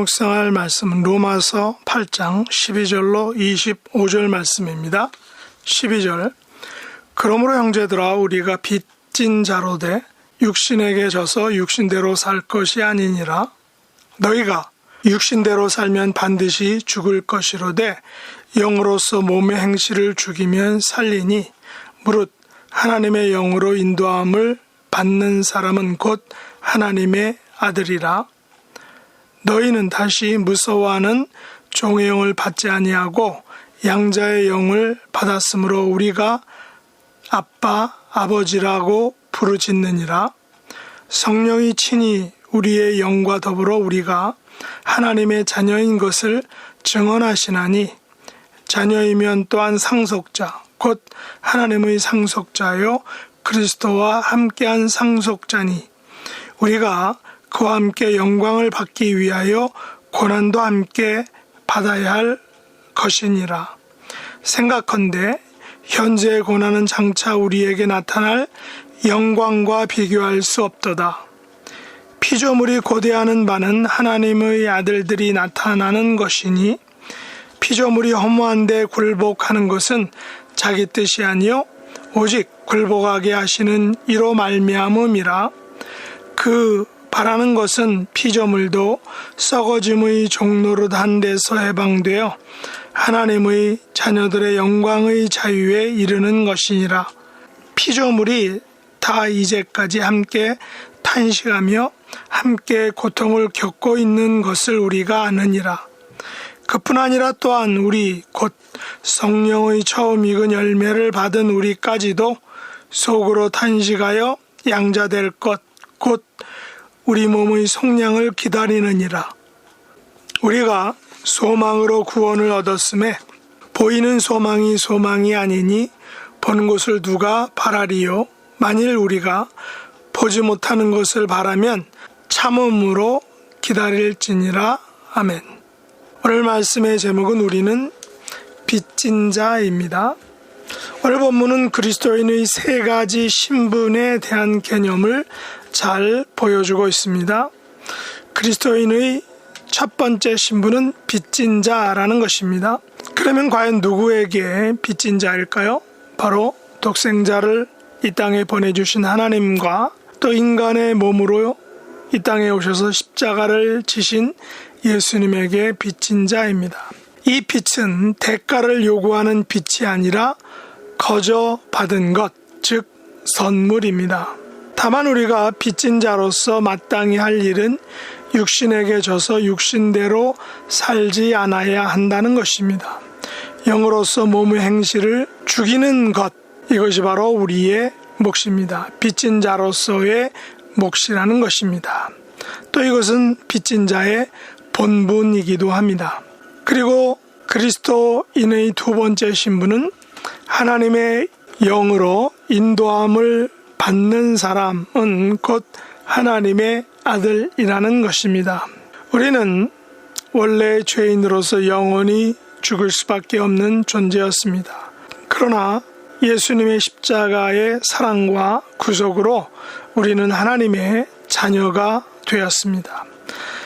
묵상할 말씀은 로마서 8장 12절로 25절 말씀입니다. 12절 그러므로 형제들아 우리가 빚진 자로 돼 육신에게 져서 육신대로 살 것이 아니니라. 너희가 육신대로 살면 반드시 죽을 것이로되 영으로서 몸의 행실을 죽이면 살리니 무릇 하나님의 영으로 인도함을 받는 사람은 곧 하나님의 아들이라. 너희는 다시 무서워하는 종의 영을 받지 아니하고 양자의 영을 받았으므로 우리가 아빠, 아버지라고 부르짖느니라. 성령이 친히 우리의 영과 더불어 우리가 하나님의 자녀인 것을 증언하시나니 자녀이면 또한 상속자, 곧 하나님의 상속자요 그리스도와 함께한 상속자니 우리가 그와 함께 영광을 받기 위하여 고난도 함께 받아야 할 것이니라. 생각컨대 현재의 고난은 장차 우리에게 나타날 영광과 비교할 수 없도다. 피조물이 고대하는 바는 하나님의 아들들이 나타나는 것이니 피조물이 허무한데 굴복하는 것은 자기 뜻이 아니요 오직 굴복하게 하시는 이로 말미암음이라. 그 바라는 것은 피조물도 썩어짐의 종노릇 한 데서 해방되어 하나님의 자녀들의 영광의 자유에 이르는 것이니라. 피조물이 다 이제까지 함께 탄식하며 함께 고통을 겪고 있는 것을 우리가 아느니라. 그뿐 아니라 또한 우리 곧 성령의 처음 익은 열매를 받은 우리까지도 속으로 탄식하여 양자될 것 곧 우리 몸의 속량을 기다리느니라. 우리가 소망으로 구원을 얻었음에 보이는 소망이 소망이 아니니 보는 것을 누가 바라리요. 만일 우리가 보지 못하는 것을 바라면 참음으로 기다릴지니라. 아멘. 오늘 말씀의 제목은 우리는 빚진 자입니다. 오늘 본문은 그리스도인의 세 가지 신분에 대한 개념을 잘 보여주고 있습니다. 그리스도인의 첫 번째 신분은 빚진 자라는 것입니다. 그러면 과연 누구에게 빚진 자일까요? 바로 독생자를 이 땅에 보내주신 하나님과 또 인간의 몸으로 이 땅에 오셔서 십자가를 지신 예수님에게 빚진 자입니다. 이 빚은 대가를 요구하는 빚이 아니라 거저 받은 것, 즉 선물입니다. 다만 우리가 빚진 자로서 마땅히 할 일은 육신에게 져서 육신대로 살지 않아야 한다는 것입니다. 영으로서 몸의 행실을 죽이는 것, 이것이 바로 우리의 몫입니다. 빚진 자로서의 몫이라는 것입니다. 또 이것은 빚진 자의 본분이기도 합니다. 그리고 그리스도인의 두 번째 신분은 하나님의 영으로 인도함을 받는 사람은 곧 하나님의 아들이라는 것입니다. 우리는 원래 죄인으로서 영원히 죽을 수밖에 없는 존재였습니다. 그러나 예수님의 십자가의 사랑과 구속으로 우리는 하나님의 자녀가 되었습니다.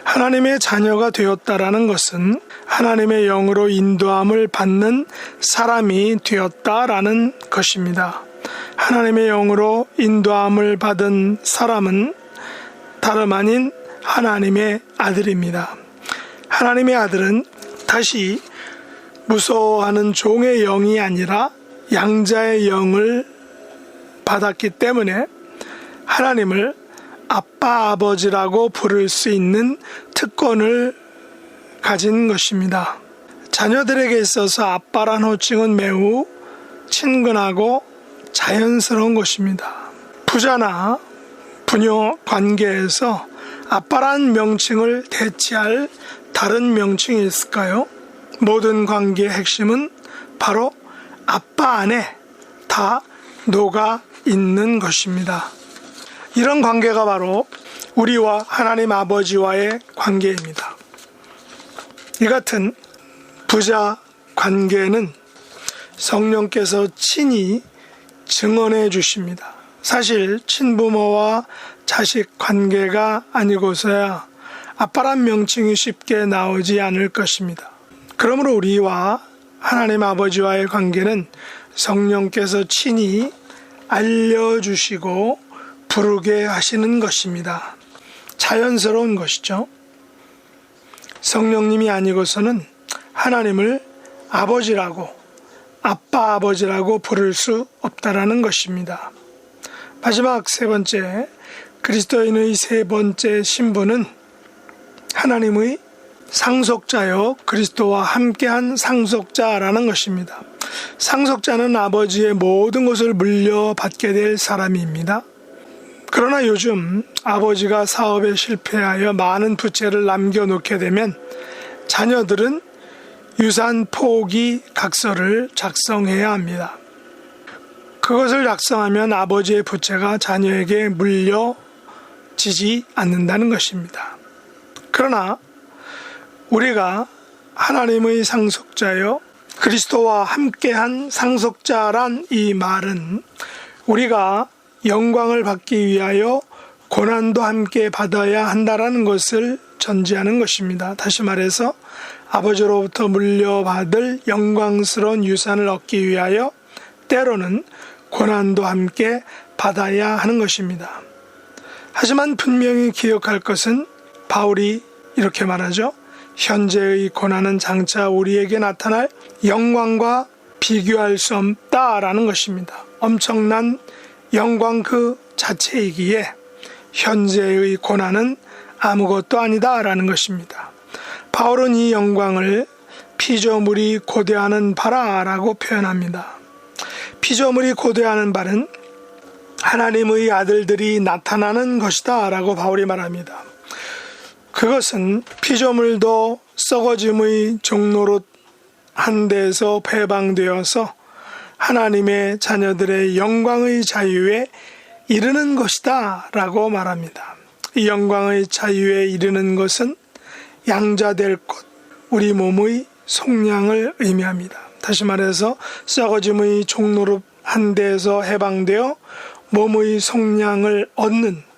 하나님의 자녀가 되었다라는 것은 하나님의 영으로 인도함을 받는 사람이 되었다라는 것입니다. 하나님의 영으로 인도함을 받은 사람은 다름 아닌 하나님의 아들입니다. 하나님의 아들은 다시 무서워하는 종의 영이 아니라 양자의 영을 받았기 때문에 하나님을 아빠, 아버지라고 부를 수 있는 특권을 가진 것입니다. 자녀들에게 있어서 아빠란 호칭은 매우 친근하고 자연스러운 것입니다. 부자나 부녀 관계에서 아빠란 명칭을 대체할 다른 명칭이 있을까요? 모든 관계의 핵심은 바로 아빠 안에 다 녹아 있는 것입니다. 이런 관계가 바로 우리와 하나님 아버지와의 관계입니다. 이 같은 부자 관계는 성령께서 친히 증언해 주십니다. 사실 친부모와 자식 관계가 아니고서야 아빠란 명칭이 쉽게 나오지 않을 것입니다. 그러므로 우리와 하나님 아버지와의 관계는 성령께서 친히 알려주시고 부르게 하시는 것입니다. 자연스러운 것이죠. 성령님이 아니고서는 하나님을 아버지라고, 아빠 아버지라고 부를 수 없다라는 것입니다. 마지막 세 번째, 그리스도인의 세 번째 신분은 하나님의 상속자요, 그리스도와 함께한 상속자라는 것입니다. 상속자는 아버지의 모든 것을 물려받게 될 사람입니다. 그러나 요즘 아버지가 사업에 실패하여 많은 부채를 남겨놓게 되면 자녀들은 유산 포기 각서를 작성해야 합니다. 그것을 작성하면 아버지의 부채가 자녀에게 물려지지 않는다는 것입니다. 그러나 우리가 하나님의 상속자여 그리스도와 함께한 상속자란 이 말은 우리가 영광을 받기 위하여 고난도 함께 받아야 한다라는 것을 전제하는 것입니다. 다시 말해서 아버지로부터 물려받을 영광스러운 유산을 얻기 위하여 때로는 고난도 함께 받아야 하는 것입니다. 하지만 분명히 기억할 것은 바울이 이렇게 말하죠. 현재의 고난은 장차 우리에게 나타날 영광과 비교할 수 없다라는 것입니다. 엄청난 영광 그 자체이기에 현재의 고난은 아무것도 아니다라는 것입니다. 바울은 이 영광을 피조물이 고대하는 바라라고 표현합니다. 피조물이 고대하는 바는 하나님의 아들들이 나타나는 것이다 라고 바울이 말합니다. 그것은 피조물도 썩어짐의 종로로 한 데에서 배방되어서 하나님의 자녀들의 영광의 자유에 이르는 것이다 라고 말합니다. 이 영광의 자유에 이르는 것은 양자될 것, 우리 몸의 속량을 의미합니다. 다시 말해서 썩어짐의 종로로 한 데에서 해방되어 몸의 속량을 얻는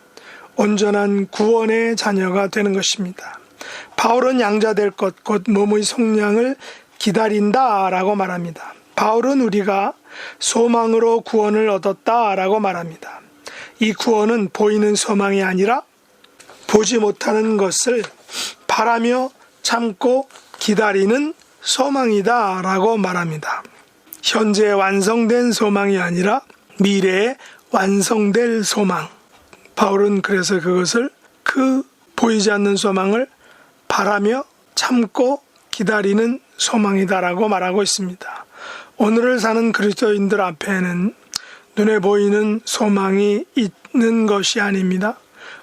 온전한 구원의 자녀가 되는 것입니다. 바울은 양자될 것, 곧 몸의 속량을 기다린다라고 말합니다. 바울은 우리가 소망으로 구원을 얻었다라고 말합니다. 이 구원은 보이는 소망이 아니라 보지 못하는 것을 바라며 참고 기다리는 소망이다라고 말합니다. 현재 완성된 소망이 아니라 미래에 완성될 소망. 바울은 그래서 그것을 그 보이지 않는 소망을 바라며 참고 기다리는 소망이다라고 말하고 있습니다. 오늘을 사는 그리스도인들 앞에는 눈에 보이는 소망이 있는 것이 아닙니다.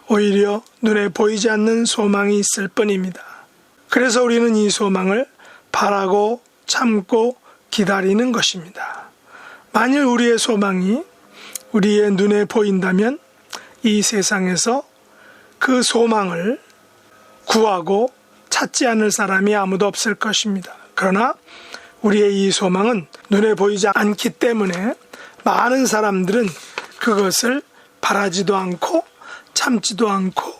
오히려 눈에 보이지 않는 소망이 있을 뿐입니다. 그래서 우리는 이 소망을 바라고 참고 기다리는 것입니다. 만일 우리의 소망이 우리의 눈에 보인다면 이 세상에서 그 소망을 구하고 찾지 않을 사람이 아무도 없을 것입니다. 그러나 우리의 이 소망은 눈에 보이지 않기 때문에 많은 사람들은 그것을 바라지도 않고 참지도 않고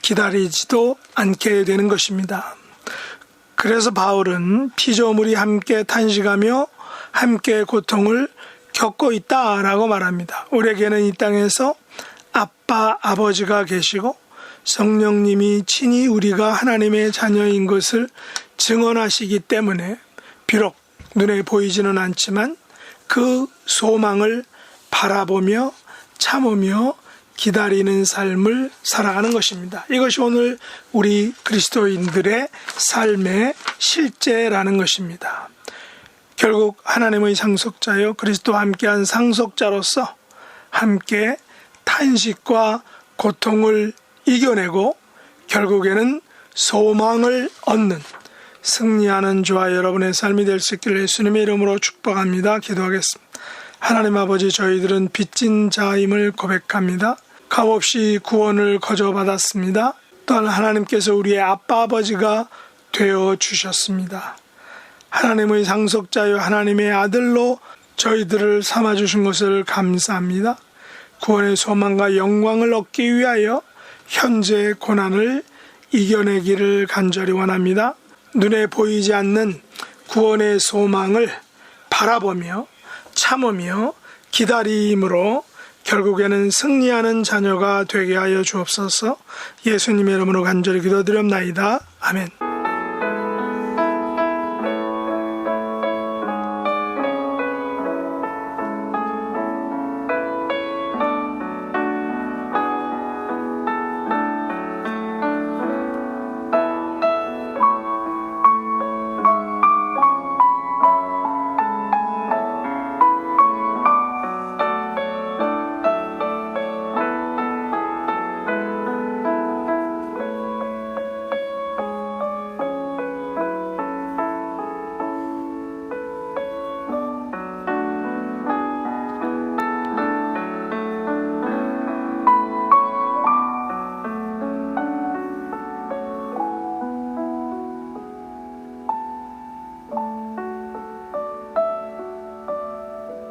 기다리지도 않게 되는 것입니다. 그래서 바울은 피조물이 함께 탄식하며 함께 고통을 겪고 있다라고 말합니다. 우리에게는 이 땅에서 아빠, 아버지가 계시고 성령님이 친히 우리가 하나님의 자녀인 것을 증언하시기 때문에 비록 눈에 보이지는 않지만 그 소망을 바라보며 참으며 기다리는 삶을 살아가는 것입니다. 이것이 오늘 우리 그리스도인들의 삶의 실제라는 것입니다. 결국 하나님의 상속자여 그리스도와 함께한 상속자로서 함께 탄식과 고통을 이겨내고 결국에는 소망을 얻는 승리하는 저와 여러분의 삶이 될 수 있기를 예수님의 이름으로 축복합니다. 기도하겠습니다. 하나님 아버지, 저희들은 빚진 자임을 고백합니다. 값없이 구원을 거저받았습니다. 또한 하나님께서 우리의 아빠 아버지가 되어 주셨습니다. 하나님의 상속자여 하나님의 아들로 저희들을 삼아주신 것을 감사합니다. 구원의 소망과 영광을 얻기 위하여 현재의 고난을 이겨내기를 간절히 원합니다. 눈에 보이지 않는 구원의 소망을 바라보며 참으며 기다림으로 결국에는 승리하는 자녀가 되게 하여 주옵소서. 예수님의 이름으로 간절히 기도드렸나이다. 아멘.